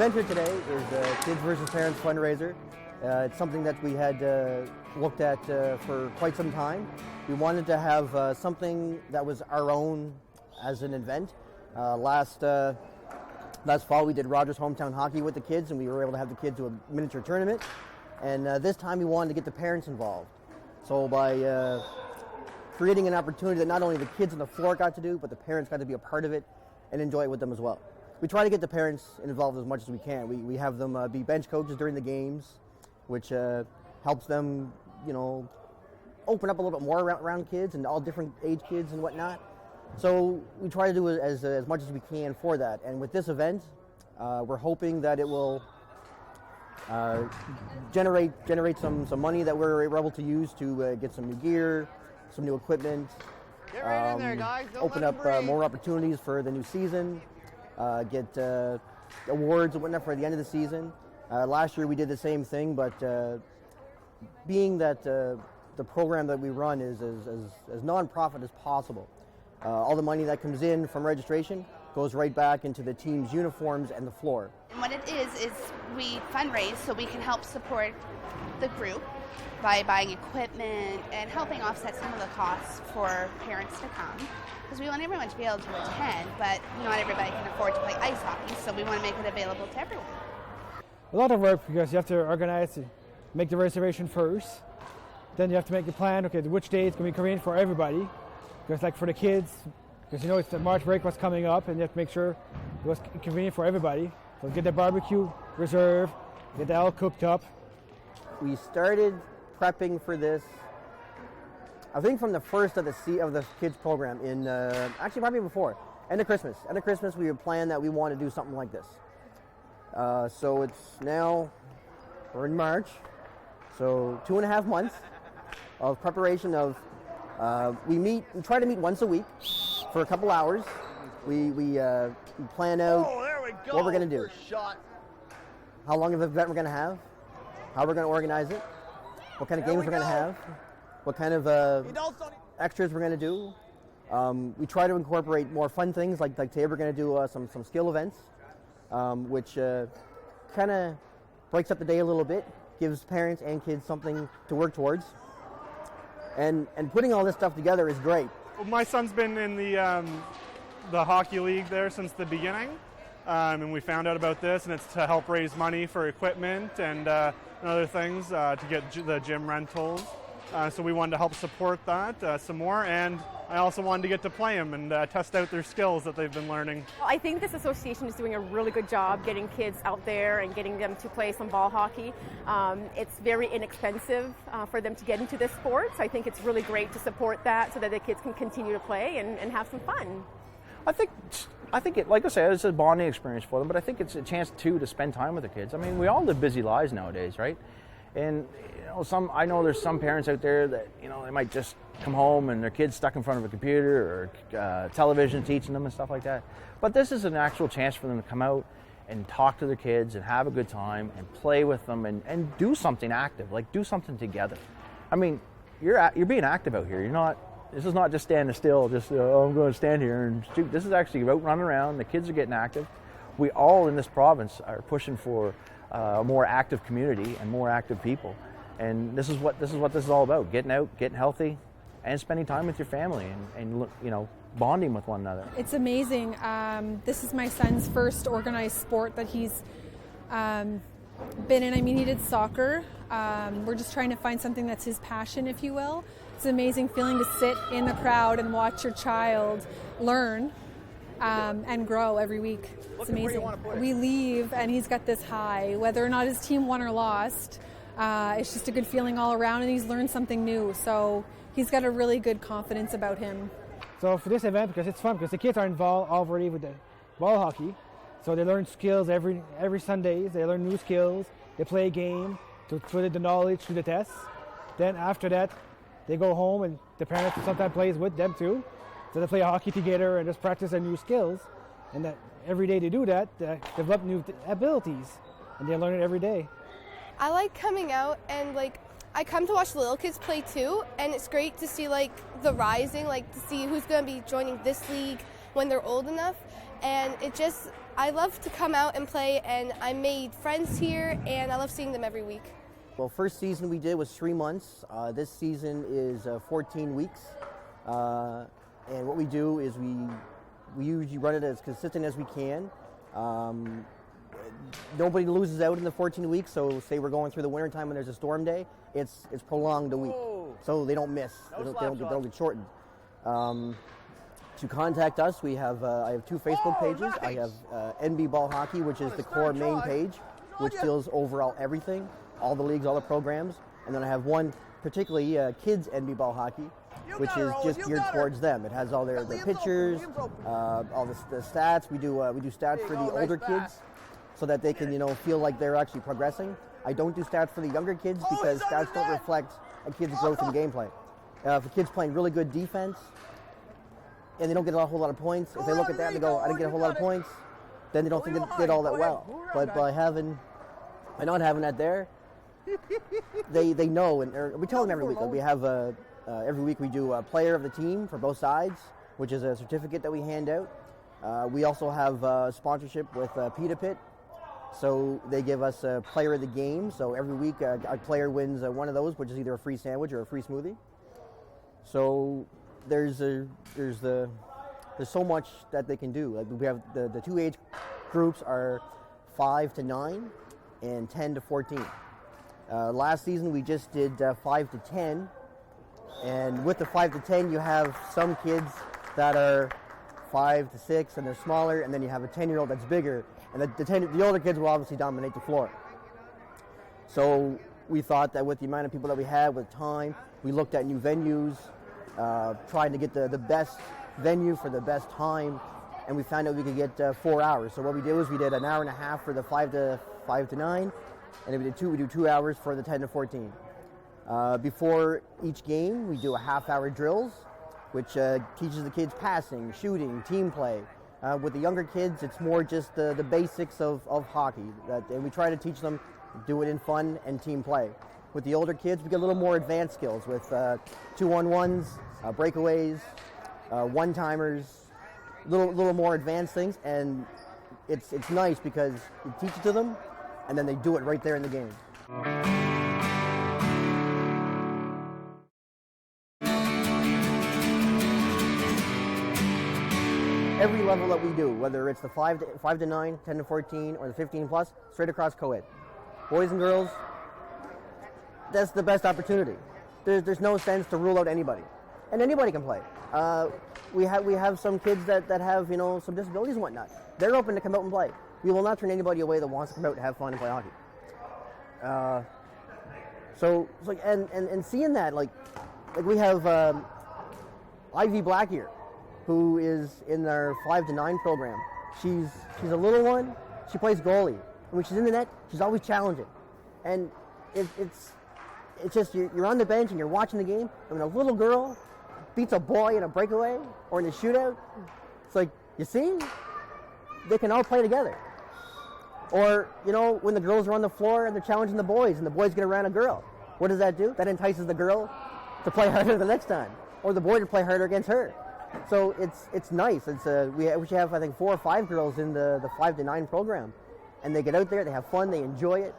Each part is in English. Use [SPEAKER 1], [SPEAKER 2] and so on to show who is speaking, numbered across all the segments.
[SPEAKER 1] event here today is the Kids versus Parents fundraiser. It's something that we had looked at for quite some time. We wanted to have something that was our own as an event. Last fall we did Rogers Hometown Hockey with the kids, and we were able to have the kids do a miniature tournament. And this time we wanted to get the parents involved. So by creating an opportunity that not only the kids on the floor got to do, but the parents got to be a part of it and enjoy it with them as well. We try to get the parents involved as much as we can. We have them be bench coaches during the games, which helps them, open up a little bit more around kids and all different age kids and whatnot. So we try to do as much as we can for that. And with this event, we're hoping that it will generate some money that we're able to use to get some new gear, some new equipment,
[SPEAKER 2] get right in there, guys. Don't
[SPEAKER 1] open up more opportunities for the new season, get awards and whatnot for the end of the season. Last year we did the same thing, but being that the program that we run is as non-profit as possible, all the money that comes in from registration goes right back into the team's uniforms and the floor.
[SPEAKER 3] And what it is we fundraise so we can help support the group by buying equipment and helping offset some of the costs for parents to come. Because we want everyone to be able to attend, but not everybody can afford to play ice hockey, so we want to make it available to everyone.
[SPEAKER 4] A lot of work because you have to organize, make the reservation first. Then you have to make a plan, okay, which day it's going to be convenient for everybody. Because like for the kids, because it's the March break was coming up and you have to make sure it was convenient for everybody. So get the barbecue reserved, get that all cooked up.
[SPEAKER 1] We started prepping for this, I think from the first of the kids program in, actually probably before, end of Christmas. End of Christmas we had planned that we want to do something like this. So it's now, we're in March, so 2.5 months of preparation of, we try to meet once a week for a couple hours. We plan out what we're going to do, how long of an event we're going to have, how we're going to organize it, what kind of games we're going to have, what kind of extras we're going to do. We try to incorporate more fun things, like today we're going to do some skill events, which kind of breaks up the day a little bit, gives parents and kids something to work towards. And putting all this stuff together is great.
[SPEAKER 5] Well, my son's been in the hockey league there since the beginning, and we found out about this, and it's to help raise money for equipment and other things to get the gym rentals. So we wanted to help support that some more, and I also wanted to get to play them and test out their skills that they've been learning.
[SPEAKER 6] I think this association is doing a really good job getting kids out there and getting them to play some ball hockey. It's very inexpensive for them to get into this sport, so I think it's really great to support that so that the kids can continue to play and have some fun.
[SPEAKER 7] I think it, like I said, it's a bonding experience for them, but I think it's a chance too to spend time with the kids. I mean, we all live busy lives nowadays, right? And I know there's some parents out there that they might just come home and their kid's stuck in front of a computer or television teaching them and stuff like that. But this is an actual chance for them to come out and talk to their kids and have a good time and play with them and do something active, like do something together. I mean, you're being active out here. This is not just standing still, I'm going to stand here and shoot. This is actually about running around. The kids are getting active. We all in this province are pushing for a more active community and more active people. And this is what this is all about: getting out, getting healthy, and spending time with your family and bonding with one another.
[SPEAKER 8] It's amazing. This is my son's first organized sport that he's been in. I mean, he did soccer. We're just trying to find something that's his passion, if you will. It's an amazing feeling to sit in the crowd and watch your child learn and grow every week. It's amazing. We leave and he's got this high, whether or not his team won or lost. It's just a good feeling all around, and he's learned something new. So he's got a really good confidence about him.
[SPEAKER 4] So for this event, because it's fun, because the kids are involved already with the ball hockey, so they learn skills every Sundays. They learn new skills. They play a game to put the knowledge through the tests. Then after that, they go home, and the parents sometimes plays with them too. So they play hockey together and just practice their new skills. And that every day they do that, they develop new abilities, and they learn it every day.
[SPEAKER 9] I like coming out, and I come to watch the little kids play too, and it's great to see the rising, to see who's going to be joining this league when they're old enough. And I love to come out and play, and I made friends here, and I love seeing them every week.
[SPEAKER 1] Well, first season we did was 3 months. This season is 14 weeks. And what we do is we usually run it as consistent as we can. Nobody loses out in the 14 weeks, so say we're going through the winter time when there's a storm day, it's prolonged a week. So they don't miss, they don't get shortened. To contact us, I have 2 Facebook pages. I have NB Ball Hockey, which is the core main page, which deals overall everything, all the leagues, all the programs. And then I have one particularly kids NB Ball Hockey, which is just geared towards them. It has all their pictures, all the stats. We do stats for the older kids so that they can feel like they're actually progressing. I don't do stats for the younger kids because stats don't reflect a kid's growth in gameplay. If a kid's playing really good defense and they don't get a whole lot of points, if they look at that and they go, I didn't get a whole lot of points, then they don't think they did all that well. But by not having that there, they know, and we tell them every week. We have every week we do a player of the team for both sides, which is a certificate that we hand out. We also have sponsorship with Pita Pit, so they give us a player of the game. So every week a player wins one of those, which is either a free sandwich or a free smoothie. So there's so much that they can do. Like we have the 2 age groups are 5 to 9 and 10 to 14. Last season we just did 5 to 10, and with the 5 to 10 you have some kids that are 5 to 6 and they're smaller, and then you have a 10-year-old that's bigger, and the older kids will obviously dominate the floor. So we thought that with the amount of people that we had, with time, we looked at new venues, trying to get the best venue for the best time, and we found out we could get 4 hours. So what we did was we did an hour and a half for the 5 to 9, and we do 2 hours for the 10 to 14. Before each game, we do a half-hour drills, which teaches the kids passing, shooting, team play. With the younger kids, it's more just the basics of hockey, and we try to teach them, do it in fun and team play. With the older kids, we get a little more advanced skills with 2-on-1s, breakaways, one-timers, little more advanced things, and it's nice because you teach it to them, and then they do it right there in the game. Every level that we do, whether it's the 5 to 9, 10 to 14, or the 15 plus, straight across co-ed. Boys and girls, that's the best opportunity. There's no sense to rule out anybody, and anybody can play. We have some kids that have some disabilities and whatnot. They're open to come out and play. We will not turn anybody away that wants to come out and have fun and play hockey. So it's like and seeing that like we have Ivy Black here, who is in our 5 to 9 program. She's a little one. She plays goalie, and when she's in the net, she's always challenging. And it's just you're on the bench and you're watching the game, and when a little girl beats a boy in a breakaway or in a shootout, it's like, you see, they can all play together. Or when the girls are on the floor and they're challenging the boys, and the boys get around a girl, what does that do? That entices the girl to play harder the next time, or the boy to play harder against her. So it's nice. We have I think 4 or 5 girls in the 5 to 9 program, and they get out there, they have fun, they enjoy it,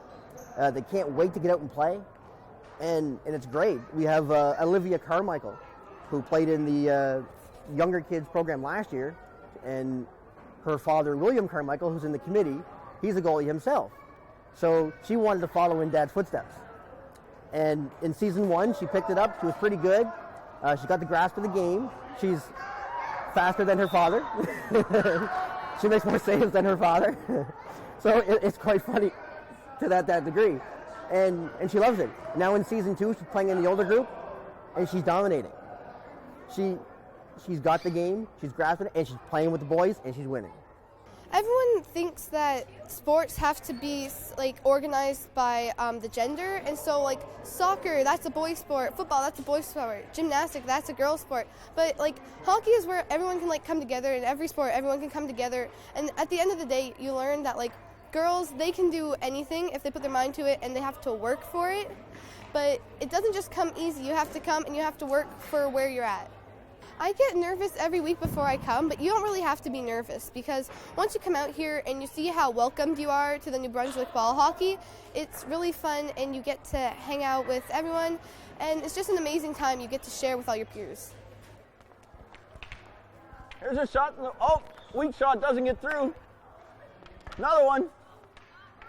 [SPEAKER 1] they can't wait to get out and play, and it's great. We have Alivia Carmichael, who played in the younger kids program last year, and her father William Carmichael, who's in the committee, he's a goalie himself. So she wanted to follow in Dad's footsteps, and in season 1 she picked it up. She was pretty good. She got the grasp of the game. She's faster than her father. She makes more saves than her father. So it's quite funny to that degree. And she loves it. Now in season 2, she's playing in the older group, and she's dominating. She's got the game, she's grasping it, and she's playing with the boys, and she's winning.
[SPEAKER 9] Everyone thinks that sports have to be organized by the gender, and so soccer, that's a boy sport, football, that's a boy sport, gymnastics, that's a girl sport. But hockey is where everyone can come together. In every sport, everyone can come together, and at the end of the day, you learn that girls, they can do anything if they put their mind to it, and they have to work for it. But it doesn't just come easy. You have to come and you have to work for where you're at. I get nervous every week before I come, but you don't really have to be nervous because once you come out here and you see how welcomed you are to the New Brunswick ball hockey, it's really fun and you get to hang out with everyone, and it's just an amazing time you get to share with all your peers.
[SPEAKER 7] Here's a shot. Oh, weak shot, doesn't get through. Another one.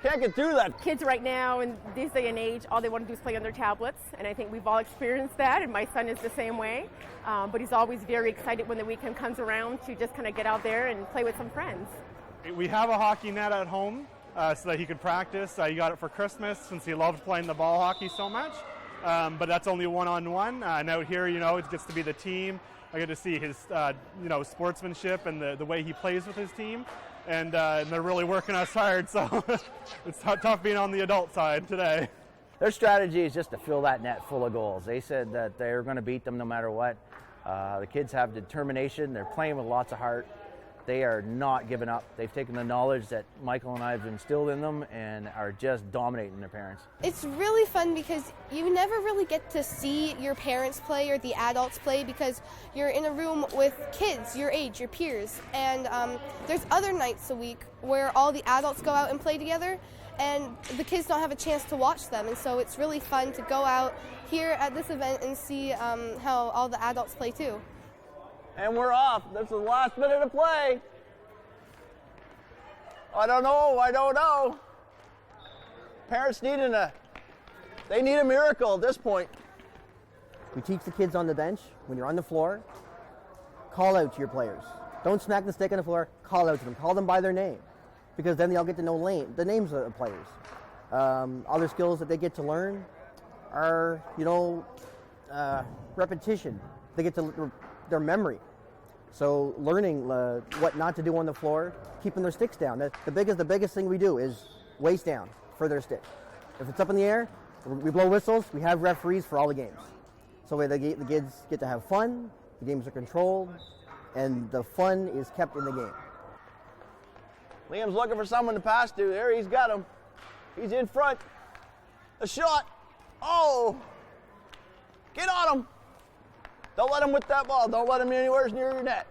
[SPEAKER 7] Can't get through that.
[SPEAKER 6] Kids right now in this day and age, all they want to do is play on their tablets, and I think we've all experienced that, and my son is the same way. But he's always very excited when the weekend comes around to just kind of get out there and play with some friends.
[SPEAKER 5] We have a hockey net at home so that he could practice. He got it for Christmas since he loved playing the ball hockey so much. But that's only one-on-one. And out here, it gets to be the team. I get to see his, sportsmanship and the way he plays with his team. And they're really working us hard, so it's tough being on the adult side today.
[SPEAKER 7] Their strategy is just to fill that net full of goals. They said that they're going to beat them no matter what. The kids have determination. They're playing with lots of heart. They are not giving up. They've taken the knowledge that Michael and I have instilled in them and are just dominating their parents.
[SPEAKER 9] It's really fun because you never really get to see your parents play or the adults play because you're in a room with kids your age, your peers. And there's other nights a week where all the adults go out and play together and the kids don't have a chance to watch them. And so it's really fun to go out here at this event and see how all the adults play too.
[SPEAKER 7] And we're off. This is the last minute of play. I don't know. Parents need they need a miracle at this point.
[SPEAKER 1] We teach the kids on the bench, when you're on the floor, call out to your players. Don't smack the stick on the floor, call out to them. Call them by their name, because then they'll get to know the names of the players. Other skills that they get to learn are, repetition. They get to their memory. So learning what not to do on the floor, keeping their sticks down. The biggest thing we do is waist down for their stick. If it's up in the air, we blow whistles. We have referees for all the games. So the kids get to have fun, the games are controlled, and the fun is kept in the game.
[SPEAKER 7] Liam's looking for someone to pass to. There, he's got him. He's in front. A shot. Oh! Get on him! Don't let him whip that ball. Don't let him anywhere near your net.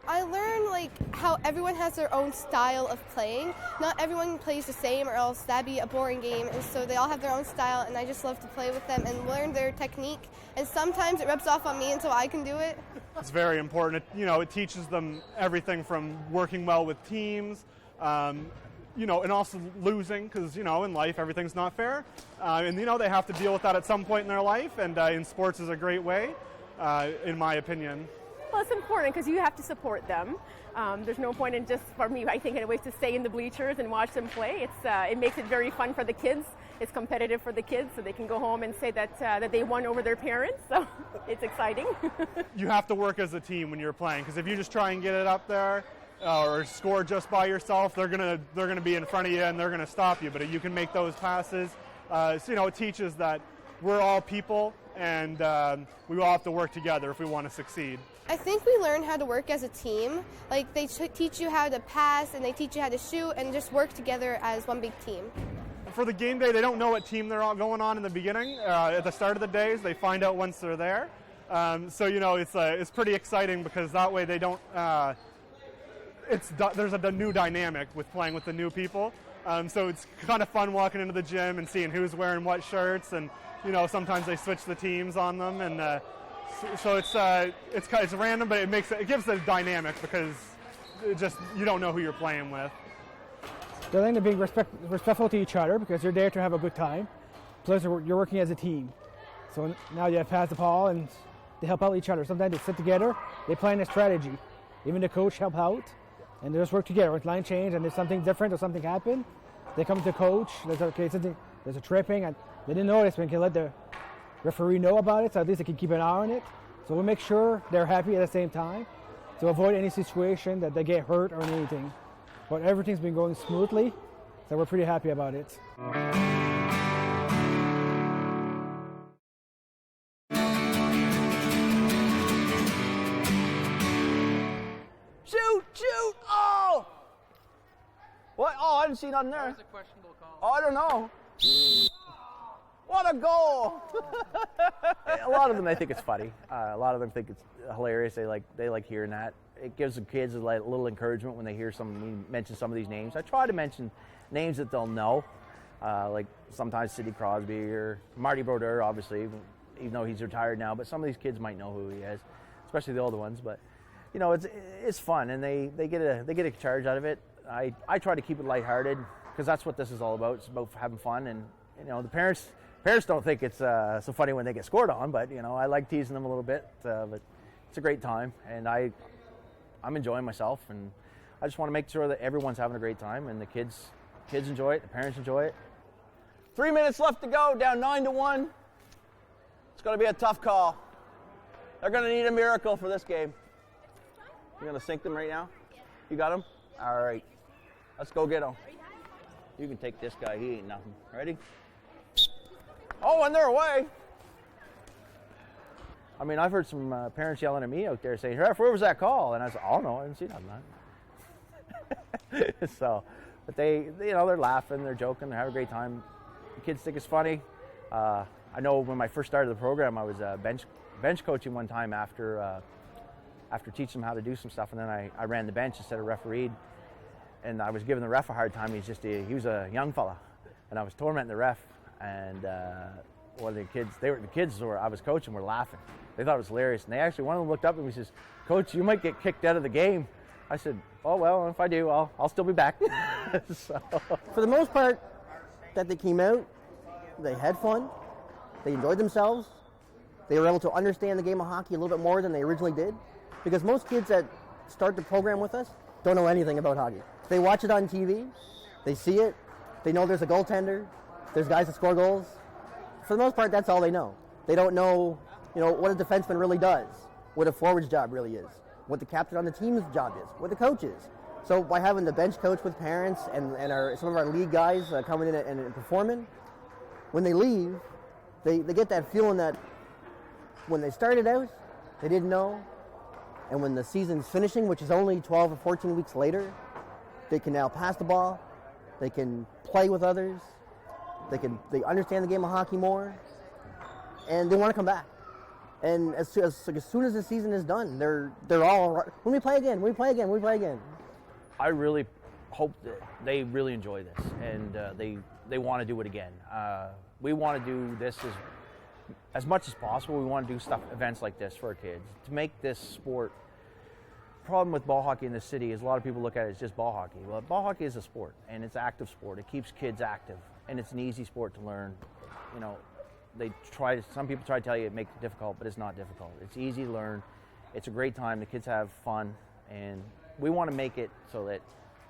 [SPEAKER 9] I learned how everyone has their own style of playing. Not everyone plays the same or else that'd be a boring game. And so they all have their own style and I just love to play with them and learn their technique. And sometimes it rubs off on me until I can do it.
[SPEAKER 5] It's very important. It teaches them everything from working well with teams, and also losing, because, in life everything's not fair. And, they have to deal with that at some point in their life, and in sports is a great way, in my opinion.
[SPEAKER 6] Well, it's important because you have to support them. There's no point in just, for me, I think, anyways, to stay in the bleachers and watch them play. It makes it very fun for the kids. It's competitive for the kids, so they can go home and say that they won over their parents. So it's exciting.
[SPEAKER 5] You have to work as a team when you're playing, because if you just try and get it up there or score just by yourself, they're gonna be in front of you and they're gonna stop you. But if you can make those passes, it teaches that we're all people and we all have to work together if we want to succeed.
[SPEAKER 9] I think we learn how to work as a team. They teach you how to pass and they teach you how to shoot and just work together as one big team.
[SPEAKER 5] For the game day, they don't know what team they're all going on in the beginning. At the start of the days, they find out once they're there. It's pretty exciting because that way they don't. There's a new dynamic with playing with the new people. So it's kind of fun walking into the gym and seeing who's wearing what shirts, and sometimes they switch the teams on them, and so it's random, but it gives it a dynamic because you don't know who you're playing with.
[SPEAKER 4] The thing to being respectful to each other because you're there to have a good time. Plus, you're working as a team. So now you have to pass the ball and they help out each other. Sometimes they sit together, they plan a strategy. Even the coach help out and they just work together. With line change and if something different or something happen, they come to the coach. There's a tripping and they didn't notice. We can let the referee know about it so at least they can keep an eye on it. So we'll make sure they're happy at the same time to avoid any situation that they get hurt or anything. But everything's been going smoothly, so we're pretty happy about it.
[SPEAKER 7] Shoot! Oh! What? Oh, I didn't see nothing there.
[SPEAKER 2] That was a questionable call.
[SPEAKER 7] Oh, I don't know. What a goal! A lot of them, they think it's funny. A lot of them think it's hilarious. They like hearing that. It gives the kids a little encouragement when they hear me mention some of these names. I try to mention names that they'll know, like sometimes Sidney Crosby or Marty Brodeur, obviously, even though he's retired now. But some of these kids might know who he is, especially the older ones. But you know, it's fun, and they get a charge out of it. I try to keep it lighthearted because that's what this is all about. It's about having fun, and you know, the parents don't think it's so funny when they get scored on, but you know, I like teasing them a little bit. But it's a great time, and I'm enjoying myself, and I just want to make sure that everyone's having a great time, and the kids enjoy it, the parents enjoy it. 3 minutes left to go, down 9-1. It's going to be a tough call. They're going to need a miracle for this game. You're going to sink them right now? You got them? All right. Let's go get them. You can take this guy. He ain't nothing. Ready? Oh, and they're away. I mean, I've heard some parents yelling at me out there saying, "Ref, where was that call?" And I said, "Oh no, I didn't see nothing." So, but they're laughing, they're joking, they have a great time. The kids think it's funny. I know when I first started the program, I was bench coaching one time after teaching them how to do some stuff, and then I ran the bench instead of refereed, and I was giving the ref a hard time. He was a young fella, and I was tormenting the ref, and one of the kids I was coaching were laughing. They thought it was hilarious, and one of them looked up at me and says, "Coach, you might get kicked out of the game." I said, "Oh well, if I do, I'll still be back." So.
[SPEAKER 1] For the most part, that they came out, they had fun, they enjoyed themselves, they were able to understand the game of hockey a little bit more than they originally did, because most kids that start the program with us don't know anything about hockey. They watch it on TV, they see it, they know there's a goaltender, there's guys that score goals. For the most part, that's all they know. They don't know, what a defenseman really does, what a forward's job really is, what the captain on the team's job is, what the coach is. So by having the bench coach with parents and some of our league guys coming in and performing, when they leave, they get that feeling that when they started out, they didn't know, and when the season's finishing, which is only 12 or 14 weeks later, they can now pass the ball, they can play with others, they understand the game of hockey more, and they want to come back. And as soon as the season is done, they're all, when we play again.
[SPEAKER 7] I really hope that they really enjoy this, and they want to do it again. We want to do this as much as possible. We want to do events like this for our kids to make this sport. The problem with ball hockey in the city is a lot of people look at it as just ball hockey. Well, ball hockey is a sport, and it's an active sport. It keeps kids active, and it's an easy sport to learn. Some people try to tell you it makes it difficult, but it's not difficult. It's easy to learn. It's a great time. The kids have fun, and we want to make it so that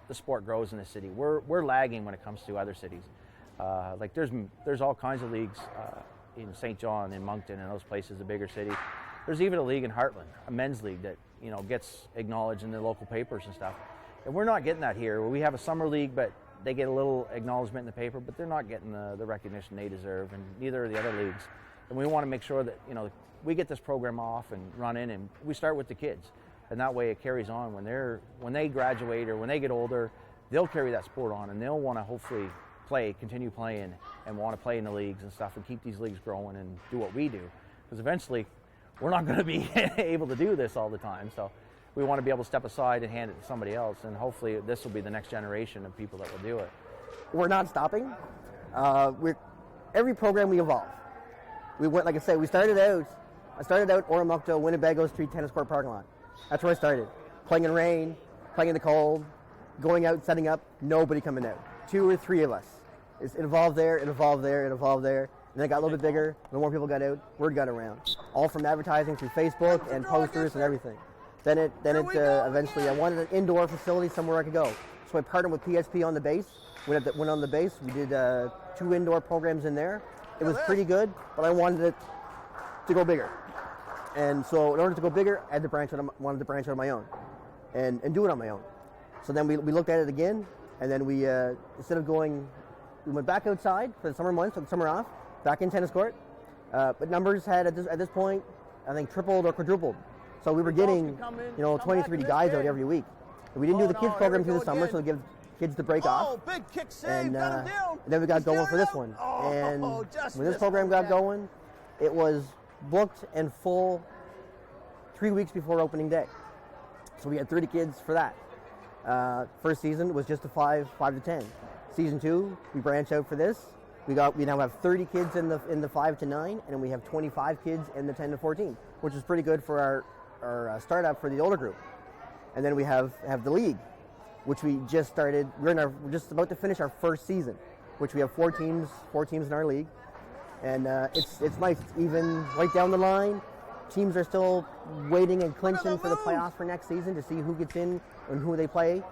[SPEAKER 7] the sport grows in the city. We're lagging when it comes to other cities. Like there's all kinds of leagues in St. John, in Moncton, and those places, the bigger cities. There's even a league in Heartland, a men's league that gets acknowledged in the local papers and stuff. And we're not getting that here. We have a summer league, but they get a little acknowledgement in the paper, but they're not getting the recognition they deserve, and neither are the other leagues. And we want to make sure that we get this program off and running, and we start with the kids, and that way it carries on. When they graduate or when they get older, they'll carry that sport on, and they'll want to hopefully continue playing, and want to play in the leagues and stuff, and keep these leagues growing and do what we do, because eventually we're not going to be able to do this all the time. So we want to be able to step aside and hand it to somebody else, and hopefully this will be the next generation of people that will do it.
[SPEAKER 1] We're not stopping. Every program we evolve. We went, like I said, I started out Oromocto, Winnebago Street Tennis Court Parking Lot. That's where I started. Playing in rain, playing in the cold, going out, setting up, nobody coming out. 2 or 3 of us. It evolved there, and then it got a little bit bigger. The more people got out, word got around. All from advertising through Facebook and posters and everything. Then it eventually, I wanted an indoor facility somewhere I could go. So I partnered with PSP on the base. Went on the base. We did 2 indoor programs in there. It was pretty good, but I wanted it to go bigger. And so in order to go bigger, I wanted to branch out on my own and do it on my own. So then we looked at it again, and then we, instead of going, we went back outside for the summer months, took the summer off, back in tennis court. But numbers had, at this point, I think tripled or quadrupled. So we were getting, 20, 30 guys out every week. And we didn't do the kids program through the summer, so we give kids to break off.
[SPEAKER 10] Big kick save,
[SPEAKER 1] And
[SPEAKER 10] got him down.
[SPEAKER 1] then we got
[SPEAKER 10] He's
[SPEAKER 1] going
[SPEAKER 10] down
[SPEAKER 1] for this
[SPEAKER 10] and
[SPEAKER 1] one.
[SPEAKER 10] out.
[SPEAKER 1] And
[SPEAKER 10] Just
[SPEAKER 1] when this
[SPEAKER 10] missed
[SPEAKER 1] program
[SPEAKER 10] on
[SPEAKER 1] got
[SPEAKER 10] that.
[SPEAKER 1] going, it was booked and full 3 weeks before opening day. So we had 30 kids for that. First season was just a 5 to 10. Season 2, we branched out for this. We now have 30 kids in the 5 to 9, and then we have 25 kids in the 10 to 14, which is pretty good for our startup for the older group. And then we have the league, which we just started. We're just about to finish our first season, which we have 4 teams in our league, and it's nice. It's even right down the line. Teams are still waiting and clinching for the playoffs for next season to see who gets in and who they play.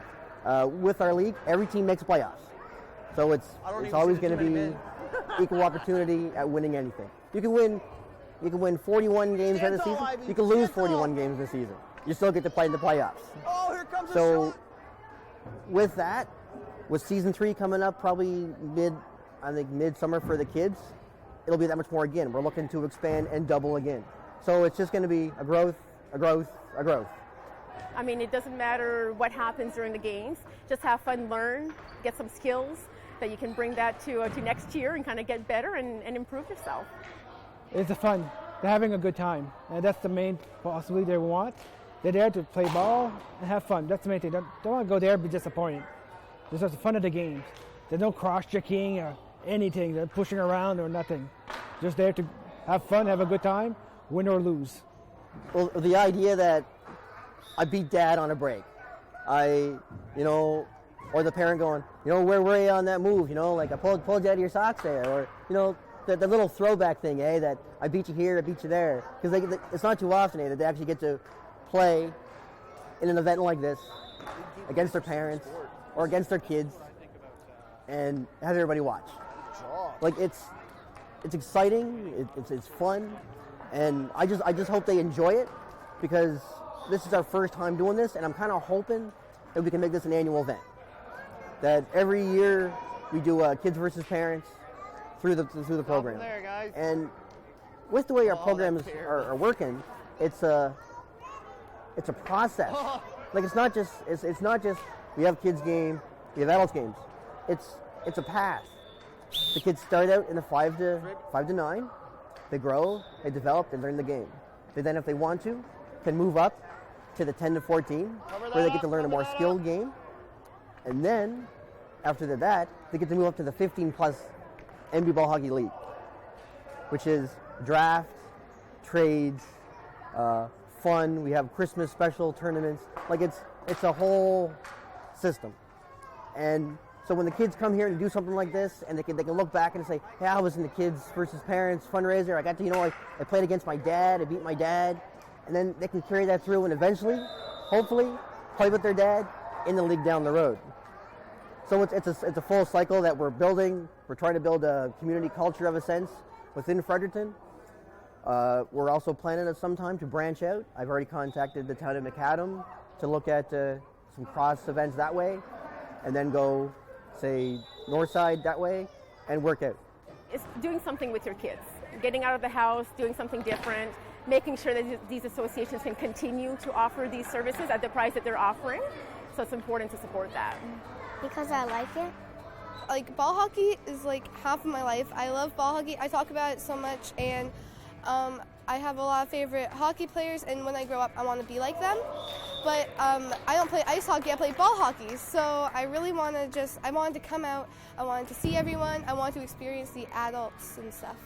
[SPEAKER 1] With our league, every team makes playoffs, so it's always going to be equal opportunity at winning anything. You can win 41 games in the season. You can lose 41 games this season. You still get to play in the playoffs.
[SPEAKER 10] Oh, here comes
[SPEAKER 1] So with that, with season 3 coming up probably midsummer for the kids, it'll be that much more again. We're looking to expand and double again. So it's just going to be a growth.
[SPEAKER 6] I mean, it doesn't matter what happens during the games. Just have fun, learn, get some skills that you can bring that to next year and kind of get better and improve yourself.
[SPEAKER 4] It's fun. They're having a good time, and that's the main possibility they want. They're there to play ball and have fun. That's the main thing. Don't want to go there and be disappointed. There's just the fun of the games. There's no cross-checking or anything. They're pushing around or nothing. Just there to have fun, have a good time, win or lose.
[SPEAKER 1] Well, the idea that I beat dad on a break, or the parent going, where were you on that move? Like I pulled you out of your socks there, or the little throwback thing, that I beat you here, I beat you there, because it's not too often that they actually get to play in an event like this against their parents or against their kids and have everybody watch. Like it's exciting, it's fun, and I just hope they enjoy it, because this is our first time doing this, and I'm kind of hoping that we can make this an annual event. That every year we do kids versus parents through the program.
[SPEAKER 2] There, guys.
[SPEAKER 1] And with the way our programs are working, it's a process. Like it's not just we have kids game, we have adults games. It's a path. The kids start out in the 5 to 9. They grow, they develop, they learn the game. They then, if they want to, can move up to the 10 to 14, where they get to learn a more skilled game. And then, after that, they get to move up to the 15-plus NB Ball Hockey League, which is draft, trades, fun. We have Christmas special tournaments. Like it's a whole system. And so when the kids come here to do something like this, and they can look back and say, hey, I was in the kids versus parents fundraiser. I got to, I played against my dad. I beat my dad. And then they can carry that through and eventually, hopefully, play with their dad in the league down the road. So it's a full cycle that we're building. We're trying to build a community culture of a sense within Fredericton. We're also planning at some time to branch out. I've already contacted the town of Macadam to look at some cross events that way, and then go, say, north side that way, and work out.
[SPEAKER 6] It's doing something with your kids, getting out of the house, doing something different, making sure that these associations can continue to offer these services at the price that they're offering. So it's important to support that.
[SPEAKER 9] Because I like it. Like, ball hockey is like half of my life. I love ball hockey. I talk about it so much, and I have a lot of favorite hockey players, and when I grow up, I want to be like them. But I don't play ice hockey, I play ball hockey. So I really wanted to come out, I wanted to see everyone, I wanted to experience the adults and stuff.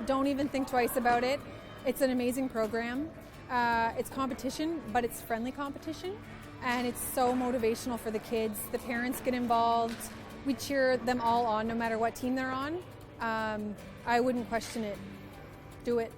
[SPEAKER 8] Don't even think twice about it. It's an amazing program. It's competition, but it's friendly competition. And it's so motivational for the kids. The parents get involved. We cheer them all on no matter what team they're on. I wouldn't question it. Do it.